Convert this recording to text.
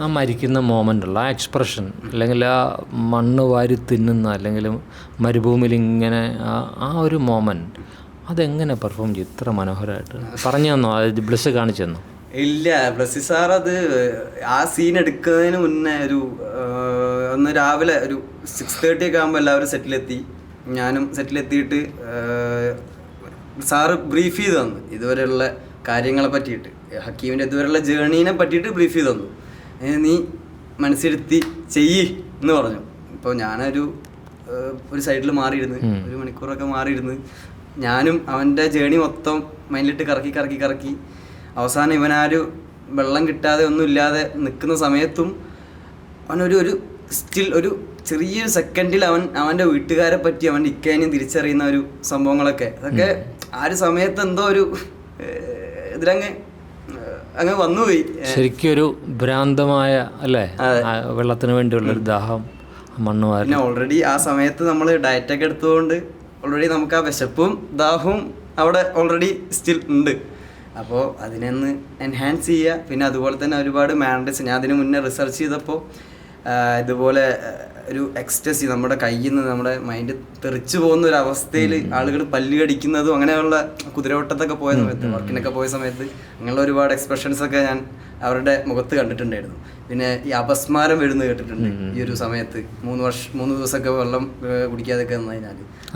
ആ മരിക്കുന്ന മോമെൻ്റുള്ള ആ എക്സ്പ്രഷൻ, അല്ലെങ്കിൽ ആ മണ്ണ് വാരി തിന്നുന്ന, അല്ലെങ്കിൽ മരുഭൂമിയിൽ ഇങ്ങനെ ആ ഒരു മോമെൻറ്റ് അതെങ്ങനെ പെർഫോം ചെയ്യും ഇത്ര മനോഹരമായിട്ട്? പറഞ്ഞു തന്നോ? അത് ബ്ലസ് കാണിച്ചു തന്നോ? ഇല്ല, ബ്ലസ്സി സാർ അത് ആ സീൻ എടുക്കുന്നതിന് മുന്നേ ഒന്ന് രാവിലെ ഒരു 6:30 ഒക്കെ ആകുമ്പോൾ എല്ലാവരും സെറ്റിലെത്തി. ഞാനും സെറ്റിലെത്തിയിട്ട് സാറ് ബ്രീഫ് ചെയ്ത് തന്നു ഇതുവരെയുള്ള കാര്യങ്ങളെ പറ്റിയിട്ട്, ഹക്കീമിൻ്റെ ഇതുവരെയുള്ള ജേണീനെ പറ്റിയിട്ട് ബ്രീഫ് ചെയ്ത് തന്നു. നീ മനസ്സിരുത്തി ചെയ്യ് എന്ന് പറഞ്ഞു. ഇപ്പോൾ ഞാനൊരു സൈഡിൽ മാറിയിരുന്ന് 1 മണിക്കൂറൊക്കെ മാറിയിരുന്ന് ഞാനും അവൻ്റെ ജേണി മൊത്തം മൈൻഡിലിട്ട് കറക്കി അവസാനം ഇവനാരും വെള്ളം കിട്ടാതെ ഒന്നുമില്ലാതെ നിൽക്കുന്ന സമയത്തും അവനൊരു സ്റ്റിൽ ഒരു ചെറിയൊരു സെക്കൻഡിൽ അവൻ്റെ വീട്ടുകാരെ പറ്റി അവൻ്റെ ഇക്കാനും തിരിച്ചറിയുന്ന ഒരു സംഭവങ്ങളൊക്കെ, അതൊക്കെ ആ ഒരു സമയത്ത് എന്തോ ഒരു അങ്ങ് വന്നുപോയി. ശരിക്കും ഒരു ഭ്രാന്തമായ അല്ലേ, വെള്ളത്തിന് വേണ്ടിയുള്ളൊരു ദാഹം, മണ്ണ് വാരി. പിന്നെ ഓൾറെഡി ആ സമയത്ത് നമ്മൾ ഡയറ്റൊക്കെ എടുത്തതുകൊണ്ട് ഓൾറെഡി നമുക്ക് ആ വിശപ്പും ദാഹവും അവിടെ ഓൾറെഡി സ്റ്റിൽ ഉണ്ട്. അപ്പോൾ അതിനൊന്ന് എൻഹാൻസ് ചെയ്യുക. പിന്നെ അതുപോലെ തന്നെ ഒരുപാട് മാൻഡേറ്റ്സ് ഞാൻ അതിന് മുന്നേ റിസർച്ച് ചെയ്തപ്പോൾ ഇതുപോലെ ഒരു എക്സ്റ്റസി നമ്മുടെ കയ്യിൽ നിന്ന് നമ്മുടെ മൈൻഡ് തെറിച്ചു പോകുന്ന ഒരു അവസ്ഥയിൽ ആളുകൾ പല്ല് കടിക്കുന്നതും അങ്ങനെയുള്ള കുതിരവട്ടത്തൊക്കെ പോയ സമയത്ത്, വർക്കിനൊക്കെ പോയ സമയത്ത് അങ്ങനെയുള്ള ഒരുപാട് എക്സ്പ്രഷൻസൊക്കെ ഞാൻ അവരുടെ മുഖത്ത് കണ്ടിട്ടുണ്ടായിരുന്നു. പിന്നെ ഈ അപസ്മാരം വരുന്നത് കേട്ടിട്ടുണ്ട് ഈ ഒരു സമയത്ത്. 3 ദിവസമൊക്കെ വെള്ളം കുടിക്കാതൊക്കെ വന്നു കഴിഞ്ഞാൽ